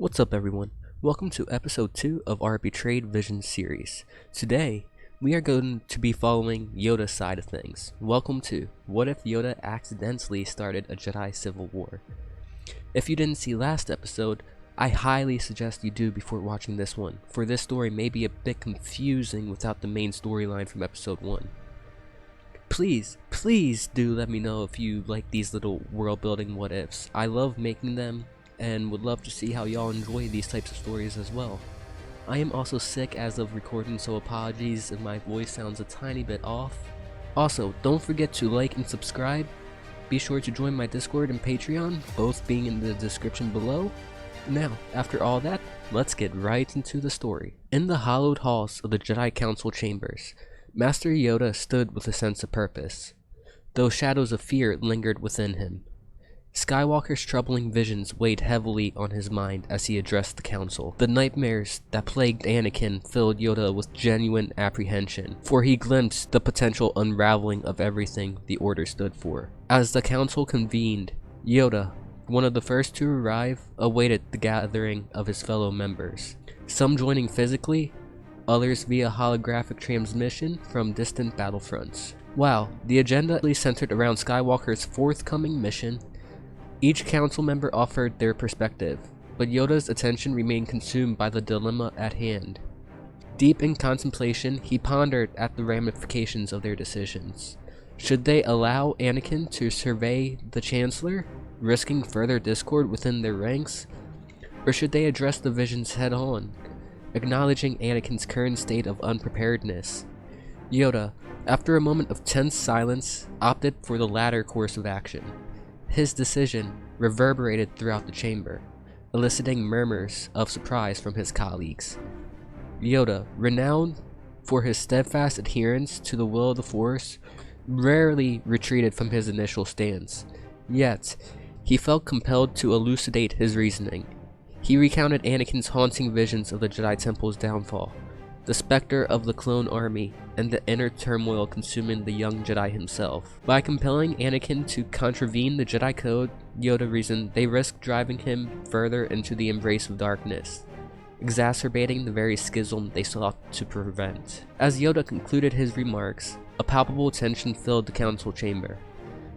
What's up everyone? Welcome to episode 2 of our Betrayed Vision series. Today, we are going to be following Yoda's side of things. Welcome to What If Yoda Accidentally Started a Jedi Civil War? If you didn't see last episode, I highly suggest you do before watching this one, for this story may be a bit confusing without the main storyline from episode 1. Please do let me know if you like these little world building what ifs. I love making them and would love to see how y'all enjoy these types of stories as well. I am also sick as of recording, so apologies if my voice sounds a tiny bit off. Also, don't forget to like and subscribe. Be sure to join my Discord and Patreon, both being in the description below. Now, after all that, let's get right into the story. In the hallowed halls of the Jedi Council chambers, Master Yoda stood with a sense of purpose, though shadows of fear lingered within him. Skywalker's troubling visions weighed heavily on his mind as he addressed the council. The nightmares that plagued Anakin filled Yoda with genuine apprehension, for he glimpsed the potential unraveling of everything the Order stood for. As the council convened, Yoda, one of the first to arrive, awaited the gathering of his fellow members, some joining physically, others via holographic transmission from distant battlefronts. While the agenda centered around Skywalker's forthcoming mission, each council member offered their perspective, but Yoda's attention remained consumed by the dilemma at hand. Deep in contemplation, he pondered at the ramifications of their decisions. Should they allow Anakin to survey the Chancellor, risking further discord within their ranks? Or should they address the visions head-on, acknowledging Anakin's current state of unpreparedness? Yoda, after a moment of tense silence, opted for the latter course of action. His decision reverberated throughout the chamber, eliciting murmurs of surprise from his colleagues. Yoda, renowned for his steadfast adherence to the will of the Force, rarely retreated from his initial stance. Yet, he felt compelled to elucidate his reasoning. He recounted Anakin's haunting visions of the Jedi Temple's downfall, the specter of the clone army, and the inner turmoil consuming the young Jedi himself. By compelling Anakin to contravene the Jedi Code, Yoda reasoned they risked driving him further into the embrace of darkness, exacerbating the very schism they sought to prevent. As Yoda concluded his remarks, a palpable tension filled the council chamber.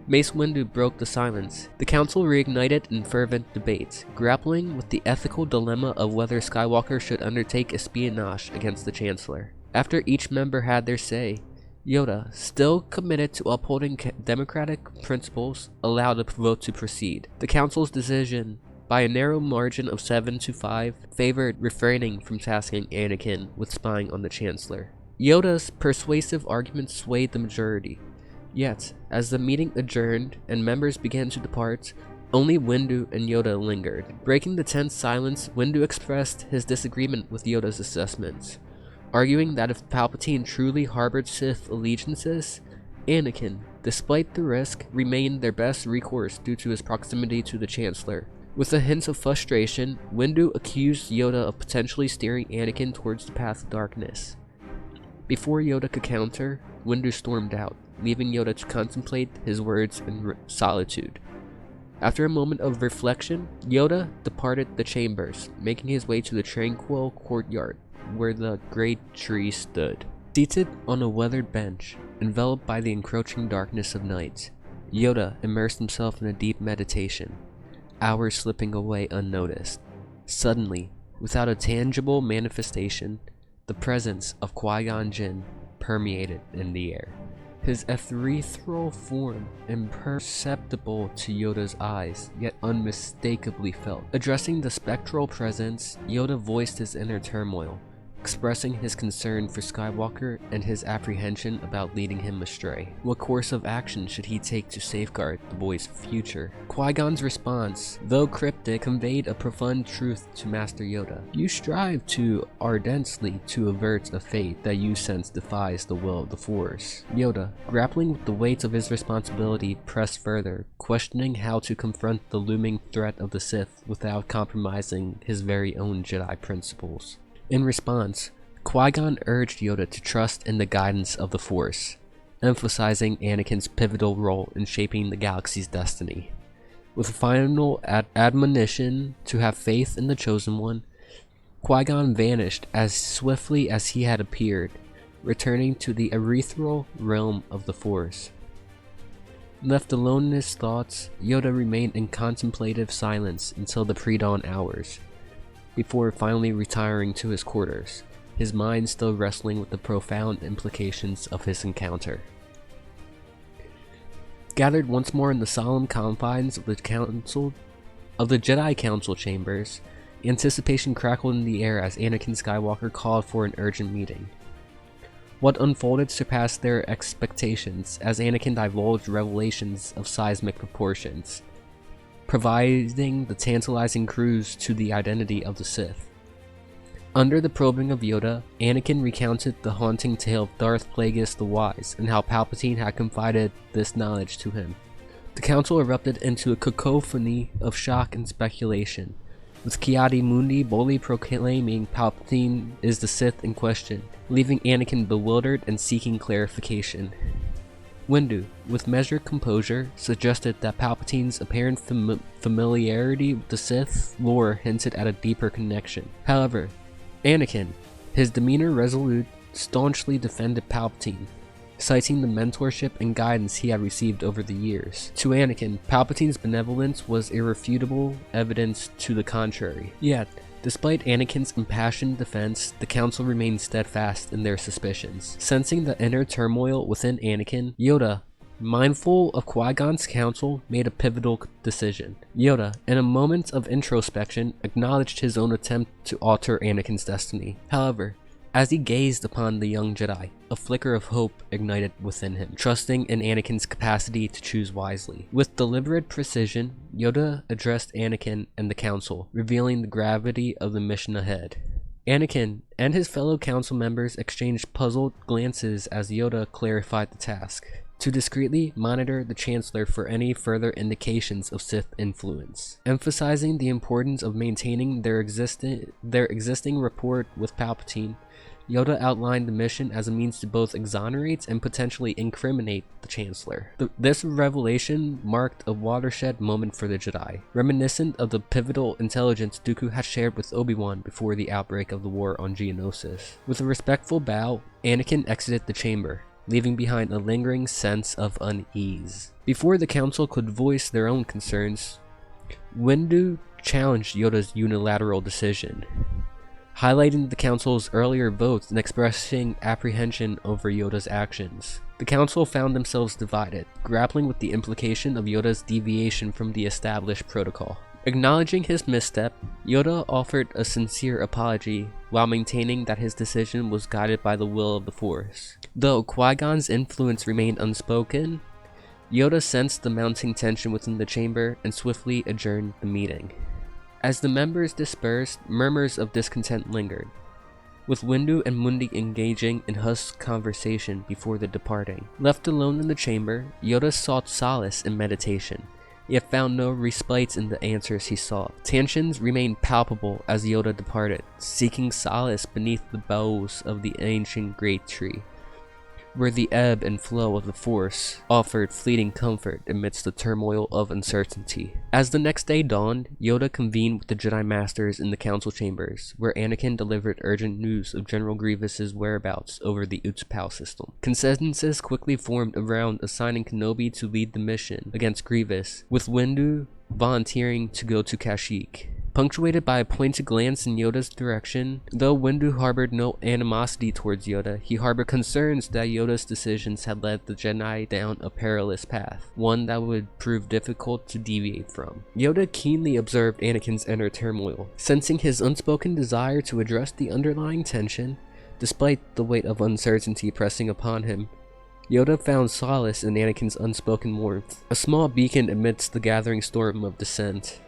Mace Windu broke the silence. The council reignited in fervent debate, grappling with the ethical dilemma of whether Skywalker should undertake espionage against the Chancellor. After each member had their say, Yoda, still committed to upholding democratic principles, allowed the vote to proceed. The council's decision, by a narrow margin of 7-5, favored refraining from tasking Anakin with spying on the Chancellor. Yoda's persuasive argument swayed the majority. Yet, as the meeting adjourned and members began to depart, only Windu and Yoda lingered. Breaking the tense silence, Windu expressed his disagreement with Yoda's assessments, arguing that if Palpatine truly harbored Sith allegiances, Anakin, despite the risk, remained their best recourse due to his proximity to the Chancellor. With a hint of frustration, Windu accused Yoda of potentially steering Anakin towards the path of darkness. Before Yoda could counter, Windu stormed out, leaving Yoda to contemplate his words in solitude. After a moment of reflection, Yoda departed the chambers, making his way to the tranquil courtyard where the great tree stood. Seated on a weathered bench, enveloped by the encroaching darkness of night, Yoda immersed himself in a deep meditation, hours slipping away unnoticed. Suddenly, without a tangible manifestation, the presence of Qui-Gon Jinn permeated in the air. His ethereal form, imperceptible to Yoda's eyes, yet unmistakably felt. Addressing the spectral presence, Yoda voiced his inner turmoil, expressing his concern for Skywalker and his apprehension about leading him astray. What course of action should he take to safeguard the boy's future? Qui-Gon's response, though cryptic, conveyed a profound truth to Master Yoda. You strive too ardently to avert a fate that you sense defies the will of the Force. Yoda, grappling with the weight of his responsibility, pressed further, questioning how to confront the looming threat of the Sith without compromising his very own Jedi principles. In response, Qui-Gon urged Yoda to trust in the guidance of the Force, emphasizing Anakin's pivotal role in shaping the galaxy's destiny. With a final admonition to have faith in the Chosen One, Qui-Gon vanished as swiftly as he had appeared, returning to the ethereal realm of the Force. Left alone in his thoughts, Yoda remained in contemplative silence until the pre-dawn hours, before finally retiring to his quarters, his mind still wrestling with the profound implications of his encounter. Gathered once more in the solemn confines of the Jedi Council chambers, anticipation crackled in the air as Anakin Skywalker called for an urgent meeting. What unfolded surpassed their expectations as Anakin divulged revelations of seismic proportions, providing the tantalizing clues to the identity of the Sith. Under the probing of Yoda, Anakin recounted the haunting tale of Darth Plagueis the Wise and how Palpatine had confided this knowledge to him. The council erupted into a cacophony of shock and speculation, with Ki-Adi-Mundi boldly proclaiming Palpatine is the Sith in question, leaving Anakin bewildered and seeking clarification. Windu, with measured composure, suggested that Palpatine's apparent familiarity with the Sith lore hinted at a deeper connection. However, Anakin, his demeanor resolute, staunchly defended Palpatine, citing the mentorship and guidance he had received over the years. To Anakin, Palpatine's benevolence was irrefutable evidence to the contrary. Yet, despite Anakin's impassioned defense, the Council remained steadfast in their suspicions. Sensing the inner turmoil within Anakin, Yoda, mindful of Qui-Gon's counsel, made a pivotal decision. Yoda, in a moment of introspection, acknowledged his own attempt to alter Anakin's destiny. However, as he gazed upon the young Jedi, a flicker of hope ignited within him, trusting in Anakin's capacity to choose wisely. With deliberate precision, Yoda addressed Anakin and the Council, revealing the gravity of the mission ahead. Anakin and his fellow Council members exchanged puzzled glances as Yoda clarified the task: to discreetly monitor the Chancellor for any further indications of Sith influence, emphasizing the importance of maintaining their existing rapport with Palpatine. Yoda outlined the mission as a means to both exonerate and potentially incriminate the Chancellor. This revelation marked a watershed moment for the Jedi, reminiscent of the pivotal intelligence Dooku had shared with Obi-Wan before the outbreak of the war on Geonosis. With a respectful bow, Anakin exited the chamber, leaving behind a lingering sense of unease. Before the Council could voice their own concerns, Windu challenged Yoda's unilateral decision, highlighting the Council's earlier votes and expressing apprehension over Yoda's actions. The Council found themselves divided, grappling with the implication of Yoda's deviation from the established protocol. Acknowledging his misstep, Yoda offered a sincere apology while maintaining that his decision was guided by the will of the Force. Though Qui-Gon's influence remained unspoken, Yoda sensed the mounting tension within the chamber and swiftly adjourned the meeting. As the members dispersed, murmurs of discontent lingered, with Windu and Mundi engaging in hushed conversation before the departing. Left alone in the chamber, Yoda sought solace in meditation, yet found no respite in the answers he sought. Tensions remained palpable as Yoda departed, seeking solace beneath the boughs of the ancient great tree, where the ebb and flow of the Force offered fleeting comfort amidst the turmoil of uncertainty. As the next day dawned, Yoda convened with the Jedi Masters in the Council chambers, where Anakin delivered urgent news of General Grievous's whereabouts over the ultimatum system. Consensus quickly formed around assigning Kenobi to lead the mission against Grievous, with Windu volunteering to go to Kashyyyk. Punctuated by a pointed glance in Yoda's direction, though Windu harbored no animosity towards Yoda, he harbored concerns that Yoda's decisions had led the Jedi down a perilous path, one that would prove difficult to deviate from. Yoda keenly observed Anakin's inner turmoil, sensing his unspoken desire to address the underlying tension, despite the weight of uncertainty pressing upon him. Yoda found solace in Anakin's unspoken warmth, a small beacon amidst the gathering storm of dissent.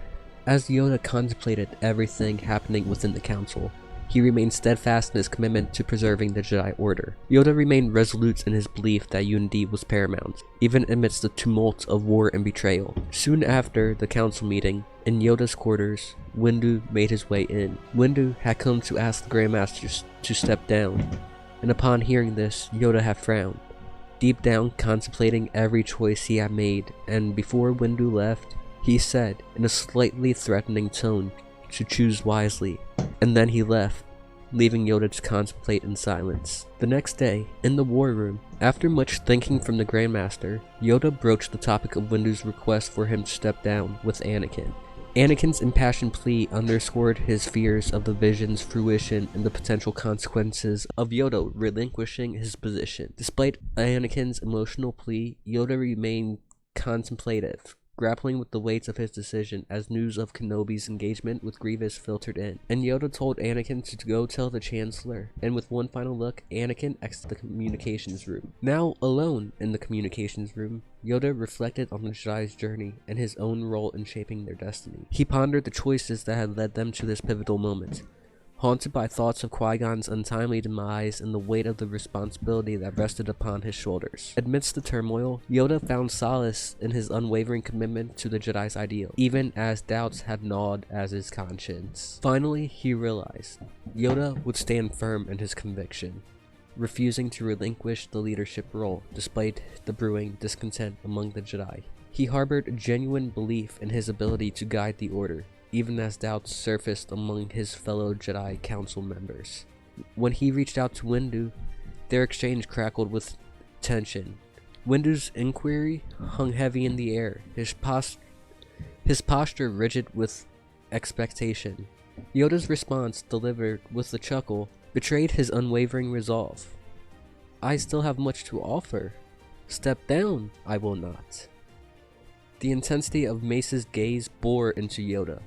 As Yoda contemplated everything happening within the Council, he remained steadfast in his commitment to preserving the Jedi Order. Yoda remained resolute in his belief that unity was paramount, even amidst the tumult of war and betrayal. Soon after the Council meeting, in Yoda's quarters, Windu made his way in. Windu had come to ask the Grandmasters to step down, and upon hearing this, Yoda had frowned, deep down contemplating every choice he had made, and before Windu left, he said in a slightly threatening tone to choose wisely, and then he left, leaving Yoda to contemplate in silence. The next day, in the war room, after much thinking from the Grandmaster, Yoda broached the topic of Windu's request for him to step down with Anakin. Anakin's impassioned plea underscored his fears of the vision's fruition and the potential consequences of Yoda relinquishing his position. Despite Anakin's emotional plea, Yoda remained contemplative, grappling with the weights of his decision as news of Kenobi's engagement with Grievous filtered in. And Yoda told Anakin to go tell the Chancellor, and with one final look, Anakin exited the communications room. Now alone in the communications room, Yoda reflected on the Jedi's journey and his own role in shaping their destiny. He pondered the choices that had led them to this pivotal moment, haunted by thoughts of Qui-Gon's untimely demise and the weight of the responsibility that rested upon his shoulders. Amidst the turmoil, Yoda found solace in his unwavering commitment to the Jedi's ideal, even as doubts had gnawed at his conscience. Finally, he realized Yoda would stand firm in his conviction, refusing to relinquish the leadership role despite the brewing discontent among the Jedi. He harbored a genuine belief in his ability to guide the Order, even as doubts surfaced among his fellow Jedi Council members. When he reached out to Windu, their exchange crackled with tension. Windu's inquiry hung heavy in the air, his posture rigid with expectation. Yoda's response, delivered with a chuckle, betrayed his unwavering resolve. "I still have much to offer. Step down, I will not." The intensity of Mace's gaze bore into Yoda,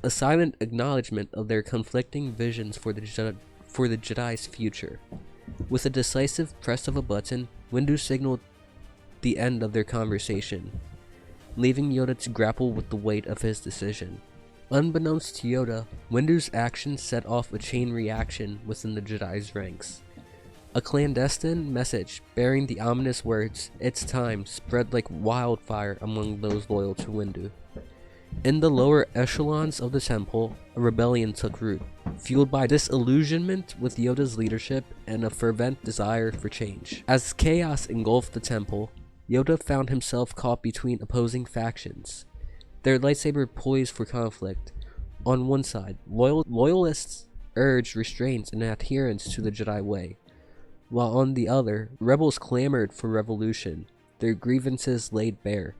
a silent acknowledgement of their conflicting visions for the Jedi's future. With a decisive press of a button, Windu signaled the end of their conversation, leaving Yoda to grapple with the weight of his decision. Unbeknownst to Yoda, Windu's actions set off a chain reaction within the Jedi's ranks. A clandestine message bearing the ominous words, "It's time," spread like wildfire among those loyal to Windu. In the lower echelons of the temple, a rebellion took root, fueled by disillusionment with Yoda's leadership and a fervent desire for change. As chaos engulfed the temple, Yoda found himself caught between opposing factions, their lightsaber poised for conflict. On one side, loyalists urged restraint and adherence to the Jedi way, while on the other, rebels clamored for revolution, their grievances laid bare.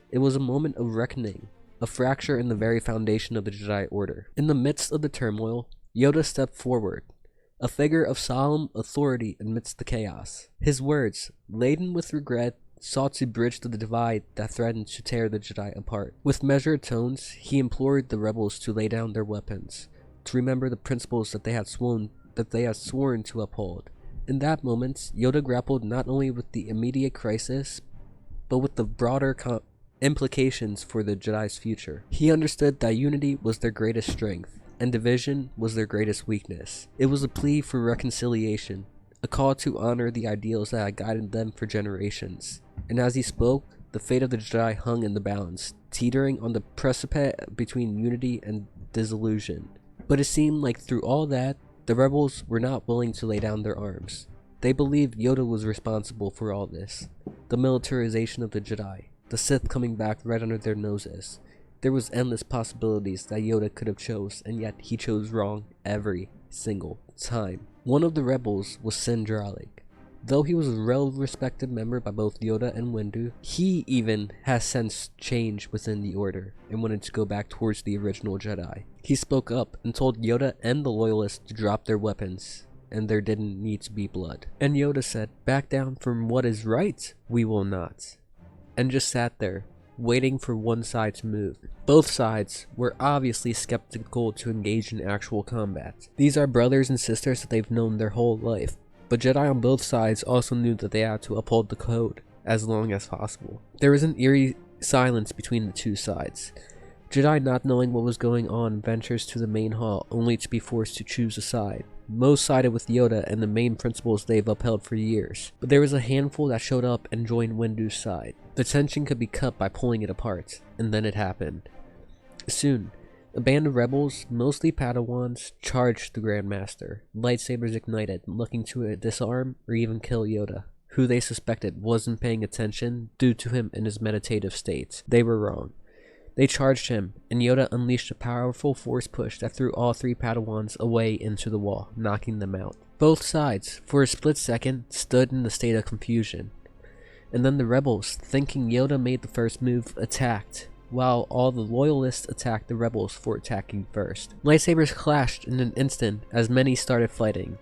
It was a moment of reckoning, a fracture in the very foundation of the Jedi Order. In the midst of the turmoil, Yoda stepped forward, a figure of solemn authority amidst the chaos. His words, laden with regret, sought to bridge the divide that threatened to tear the Jedi apart. With measured tones, he implored the rebels to lay down their weapons, to remember the principles that they had sworn to uphold. In that moment, Yoda grappled not only with the immediate crisis, but with the broader implications for the Jedi's future. He understood that unity was their greatest strength, and division was their greatest weakness. It was a plea for reconciliation, a call to honor the ideals that had guided them for generations. And as he spoke, the fate of the Jedi hung in the balance, teetering on the precipice between unity and disillusion. But it seemed like through all that, the rebels were not willing to lay down their arms. They believed Yoda was responsible for all this. The militarization of the Jedi, the Sith coming back right under their noses. There was endless possibilities that Yoda could have chose, and yet he chose wrong every single time. One of the rebels was Sindralik. Though he was a well-respected member by both Yoda and Windu, he even has sensed change within the Order and wanted to go back towards the original Jedi. He spoke up and told Yoda and the Loyalists to drop their weapons, and there didn't need to be blood. And Yoda said, "Back down from what is right, we will not," and just sat there, waiting for one side to move. Both sides were obviously skeptical to engage in actual combat. These are brothers and sisters that they've known their whole life, but Jedi on both sides also knew that they had to uphold the code as long as possible. There was an eerie silence between the two sides. Jedi, not knowing what was going on, ventures to the main hall only to be forced to choose a side. Most sided with Yoda and the main principles they've upheld for years, but there was a handful that showed up and joined Windu's side. The tension could be cut by pulling it apart, and then it happened. Soon, a band of rebels, mostly Padawans, charged the Grandmaster, lightsabers ignited, looking to disarm or even kill Yoda, who they suspected wasn't paying attention due to him in his meditative state. They were wrong. They charged him, and Yoda unleashed a powerful force push that threw all 3 Padawans away into the wall, knocking them out. Both sides, for a split second, stood in a state of confusion. And then the rebels, thinking Yoda made the first move, attacked, while all the loyalists attacked the rebels for attacking first. Lightsabers clashed in an instant as many started fighting.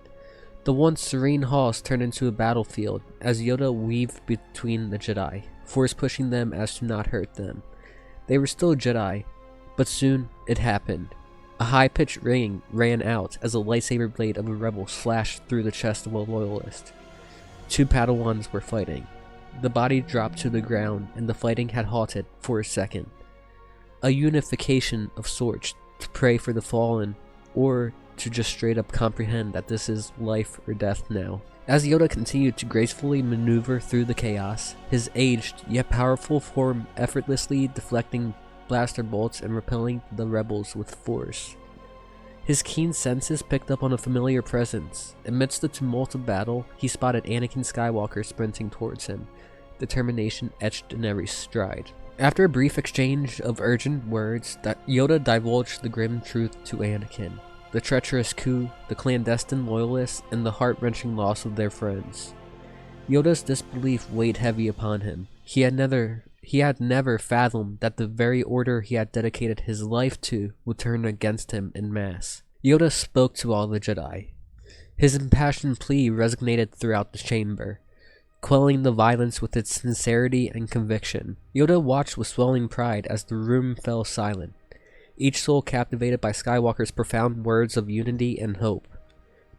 The once serene halls turned into a battlefield as Yoda weaved between the Jedi, force pushing them as to not hurt them. They were still Jedi, but soon it happened. A high-pitched ringing ran out as a lightsaber blade of a rebel slashed through the chest of a loyalist. 2 Padawans were fighting. The body dropped to the ground, and the fighting had halted for a second. A unification of sorts to pray for the fallen, or to just straight up comprehend that this is life or death now. As Yoda continued to gracefully maneuver through the chaos, his aged yet powerful form effortlessly deflecting blaster bolts and repelling the rebels with force. His keen senses picked up on a familiar presence. Amidst the tumult of battle, he spotted Anakin Skywalker sprinting towards him, determination etched in every stride. After a brief exchange of urgent words, Yoda divulged the grim truth to Anakin. The treacherous coup, the clandestine loyalists, and the heart-wrenching loss of their friends. Yoda's disbelief weighed heavy upon him. He had never fathomed that the very order he had dedicated his life to would turn against him en masse. Yoda spoke to all the Jedi. His impassioned plea resonated throughout the chamber, quelling the violence with its sincerity and conviction. Yoda watched with swelling pride as the room fell silent, each soul captivated by Skywalker's profound words of unity and hope.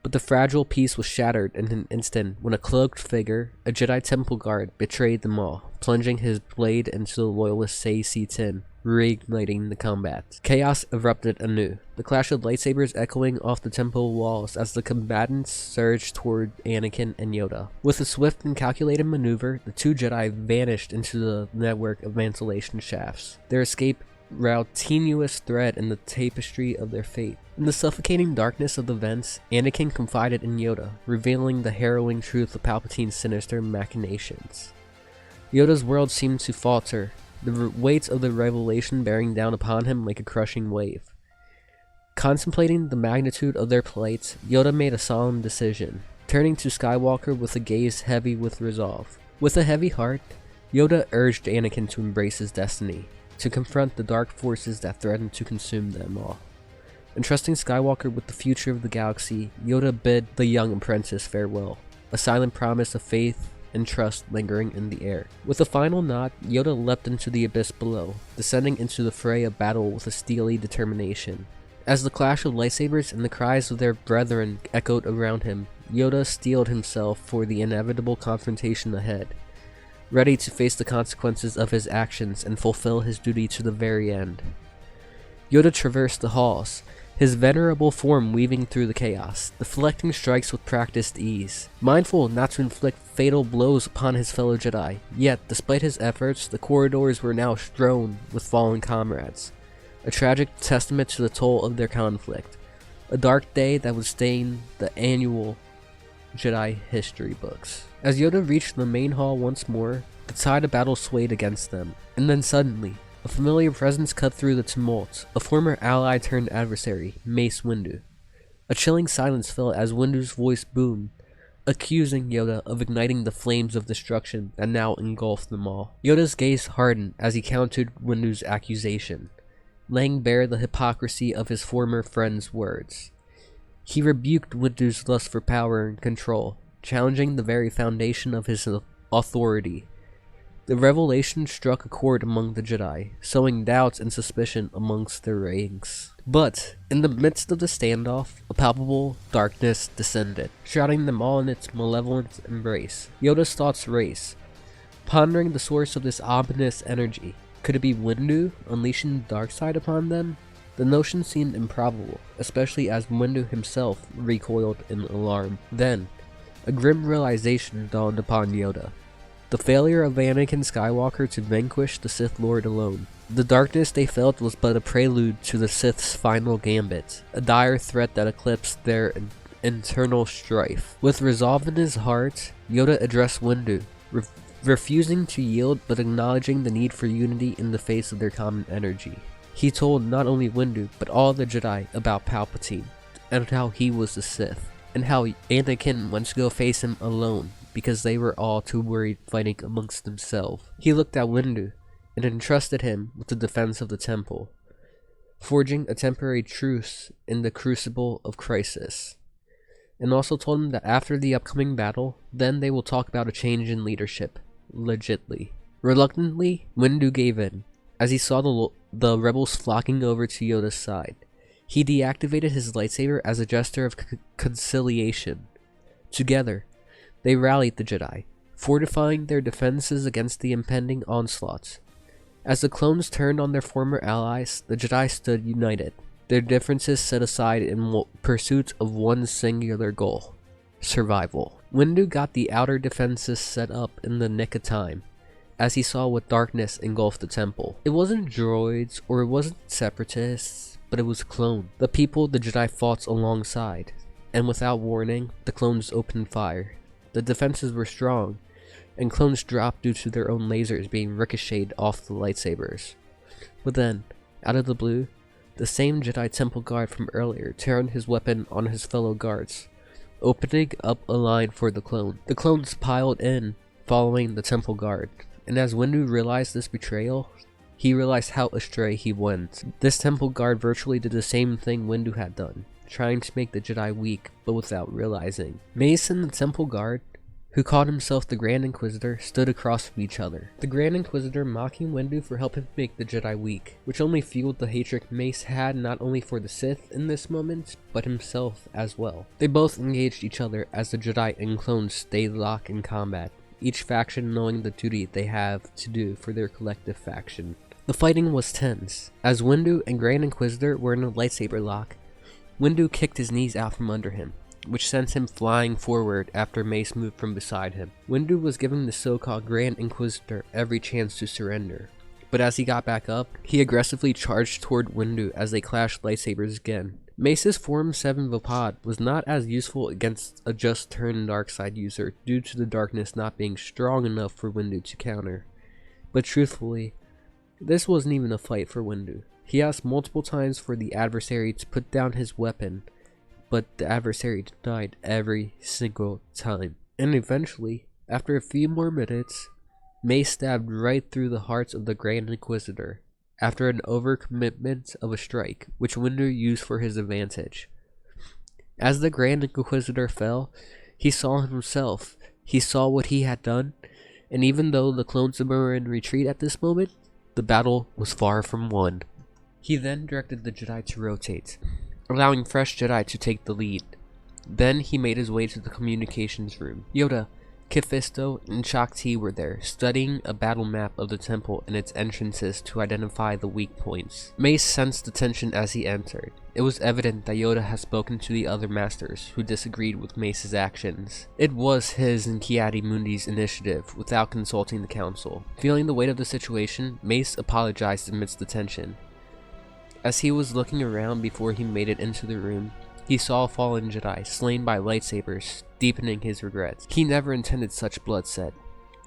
But the fragile peace was shattered in an instant when a cloaked figure, a Jedi Temple guard, betrayed them all, plunging his blade into the loyalist C-10, reigniting the combat. Chaos erupted anew, the clash of lightsabers echoing off the temple walls as the combatants surged toward Anakin and Yoda. With a swift and calculated maneuver, the 2 Jedi vanished into the network of ventilation shafts. Their escape route tenuous thread in the tapestry of their fate. In the suffocating darkness of the vents, Anakin confided in Yoda, revealing the harrowing truth of Palpatine's sinister machinations. Yoda's world seemed to falter, the weight of the revelation bearing down upon him like a crushing wave. Contemplating the magnitude of their plight, Yoda made a solemn decision, turning to Skywalker with a gaze heavy with resolve. With a heavy heart, Yoda urged Anakin to embrace his destiny, to confront the dark forces that threatened to consume them all. Entrusting Skywalker with the future of the galaxy, Yoda bid the young apprentice farewell, a silent promise of faith and trust lingering in the air. With a final nod, Yoda leapt into the abyss below, descending into the fray of battle with a steely determination. As the clash of lightsabers and the cries of their brethren echoed around him, Yoda steeled himself for the inevitable confrontation ahead, ready to face the consequences of his actions and fulfill his duty to the very end. Yoda traversed the halls, his venerable form weaving through the chaos, deflecting strikes with practiced ease, mindful not to inflict fatal blows upon his fellow Jedi. Yet, despite his efforts, the corridors were now strewn with fallen comrades, a tragic testament to the toll of their conflict, a dark day that would stain the annual Jedi history books. As Yoda reached the main hall once more, the tide of battle swayed against them, and then suddenly, a familiar presence cut through the tumult, a former ally turned adversary, Mace Windu. A chilling silence fell as Windu's voice boomed, accusing Yoda of igniting the flames of destruction that now engulfed them all. Yoda's gaze hardened as he countered Windu's accusation, laying bare the hypocrisy of his former friend's words. He rebuked Windu's lust for power and control, challenging the very foundation of his authority. The revelation struck a chord among the Jedi, sowing doubts and suspicion amongst their ranks. But, in the midst of the standoff, a palpable darkness descended, shrouding them all in its malevolent embrace. Yoda's thoughts raced, pondering the source of this ominous energy. Could it be Windu unleashing the dark side upon them? The notion seemed improbable, especially as Windu himself recoiled in alarm. Then, a grim realization dawned upon Yoda. The failure of Anakin Skywalker to vanquish the Sith Lord alone. The darkness they felt was but a prelude to the Sith's final gambit, a dire threat that eclipsed their internal strife. With resolve in his heart, Yoda addressed Windu, refusing to yield but acknowledging the need for unity in the face of their common energy. He told not only Windu, but all the Jedi about Palpatine, and how he was the Sith, and how Anakin went to go face him alone because they were all too worried fighting amongst themselves. He looked at Windu and entrusted him with the defense of the temple, forging a temporary truce in the crucible of crisis, and also told him that after the upcoming battle, then they will talk about a change in leadership, legitly. Reluctantly, Windu gave in, as he saw the rebels flocking over to Yoda's side. He deactivated his lightsaber as a gesture of conciliation. Together, they rallied the Jedi, fortifying their defenses against the impending onslaughts. As the clones turned on their former allies, the Jedi stood united, their differences set aside in pursuit of one singular goal: survival. Windu got the outer defenses set up in the nick of time, as he saw what darkness engulfed the temple. It wasn't droids, or it wasn't separatists, but it was clone, the people the Jedi fought alongside, and without warning, the clones opened fire. The defenses were strong, and clones dropped due to their own lasers being ricocheted off the lightsabers. But then, out of the blue, the same Jedi Temple guard from earlier turned his weapon on his fellow guards, opening up a line for the clone. The clones piled in, following the Temple guard, and as Windu realized this betrayal, he realized how astray he went. This Temple guard virtually did the same thing Windu had done, trying to make the Jedi weak, but without realizing. Mace and the Temple guard, who called himself the Grand Inquisitor, stood across from each other. The Grand Inquisitor mocking Windu for helping make the Jedi weak, which only fueled the hatred Mace had not only for the Sith in this moment, but himself as well. They both engaged each other as the Jedi and clones stayed locked in combat, each faction knowing the duty they have to do for their collective faction. The fighting was tense. As Windu and Grand Inquisitor were in a lightsaber lock, Windu kicked his knees out from under him, which sent him flying forward after Mace moved from beside him. Windu was giving the so-called Grand Inquisitor every chance to surrender, but as he got back up, he aggressively charged toward Windu as they clashed lightsabers again. Mace's Form 7 Vapad was not as useful against a just-turned dark-side user due to the darkness not being strong enough for Windu to counter. But truthfully, this wasn't even a fight for Windu. He asked multiple times for the adversary to put down his weapon, but the adversary denied every single time. And eventually, after a few more minutes, Mace stabbed right through the hearts of the Grand Inquisitor, after an overcommitment of a strike, which Windu used for his advantage. As the Grand Inquisitor fell, he saw himself, he saw what he had done, and even though the clones were in retreat at this moment, the battle was far from won. He then directed the Jedi to rotate, allowing fresh Jedi to take the lead. Then he made his way to the communications room. Yoda, Kit Fisto, and Shakti were there, studying a battle map of the temple and its entrances to identify the weak points. Mace sensed the tension as he entered. It was evident that Yoda had spoken to the other masters, who disagreed with Mace's actions. It was his and Ki-Adi-Mundi's initiative, without consulting the council. Feeling the weight of the situation, Mace apologized amidst the tension. As he was looking around before he made it into the room, he saw a fallen Jedi slain by lightsabers, deepening his regrets. He never intended such bloodshed.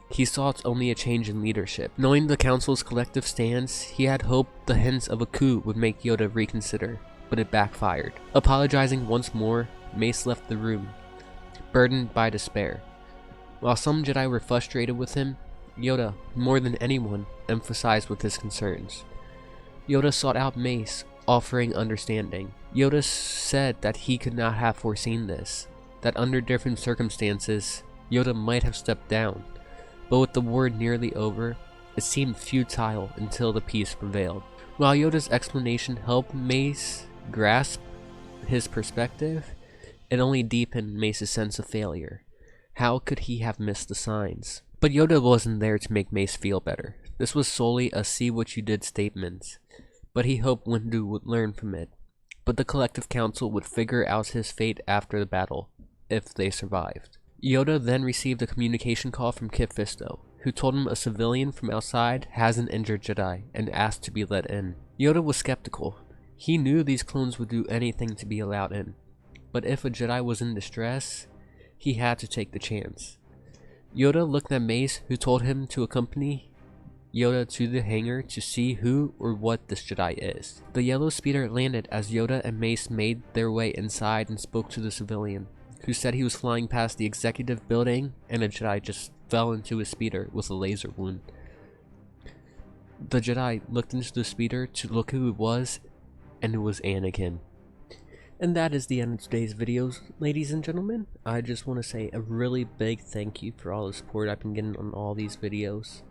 He sought only a change in leadership. Knowing the council's collective stance, he had hoped the hints of a coup would make Yoda reconsider, but it backfired. Apologizing once more, Mace left the room, burdened by despair. While some Jedi were frustrated with him, Yoda, more than anyone, emphasized with his concerns. Yoda sought out Mace, offering understanding. Yoda said that he could not have foreseen this, that under different circumstances, Yoda might have stepped down, but with the war nearly over, it seemed futile until the peace prevailed. While Yoda's explanation helped Mace grasp his perspective, it only deepened Mace's sense of failure. How could he have missed the signs? But Yoda wasn't there to make Mace feel better. This was solely a see-what-you-did statement, but he hoped Windu would learn from it. But the collective council would figure out his fate after the battle, if they survived. Yoda then received a communication call from Kit Fisto, who told him a civilian from outside has an injured Jedi, and asked to be let in. Yoda was skeptical. He knew these clones would do anything to be allowed in, but if a Jedi was in distress, he had to take the chance. Yoda looked at Mace, who told him to accompany Yoda to the hangar to see who or what this Jedi is. The yellow speeder landed as Yoda and Mace made their way inside and spoke to the civilian, who said he was flying past the executive building and a Jedi just fell into his speeder with a laser wound. The Jedi looked into the speeder to look who it was, and it was Anakin. And that is the end of today's videos, ladies and gentlemen. I just want to say a really big thank you for all the support I've been getting on all these videos.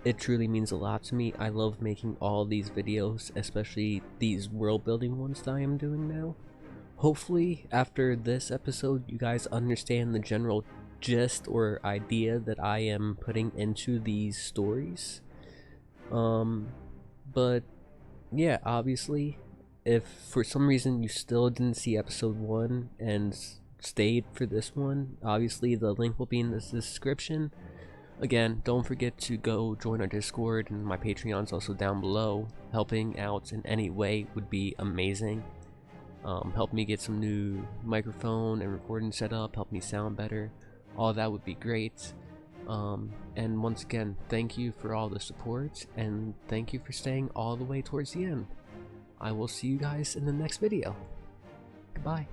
It truly means a lot to me. I love making all these videos, especially these world building ones that I am doing now. Hopefully after this episode you guys understand the general gist or idea that I am putting into these stories. But yeah, obviously if for some reason you still didn't see episode 1 and stayed for this one, obviously the link will be in the description. Again, don't forget to go join our Discord, and my Patreon's also down below. Helping out in any way would be amazing. Help me get some new microphone and recording set up, help me sound better. All that would be great. And once again, thank you for all the support, and thank you for staying all the way towards the end. I will see you guys in the next video. Goodbye.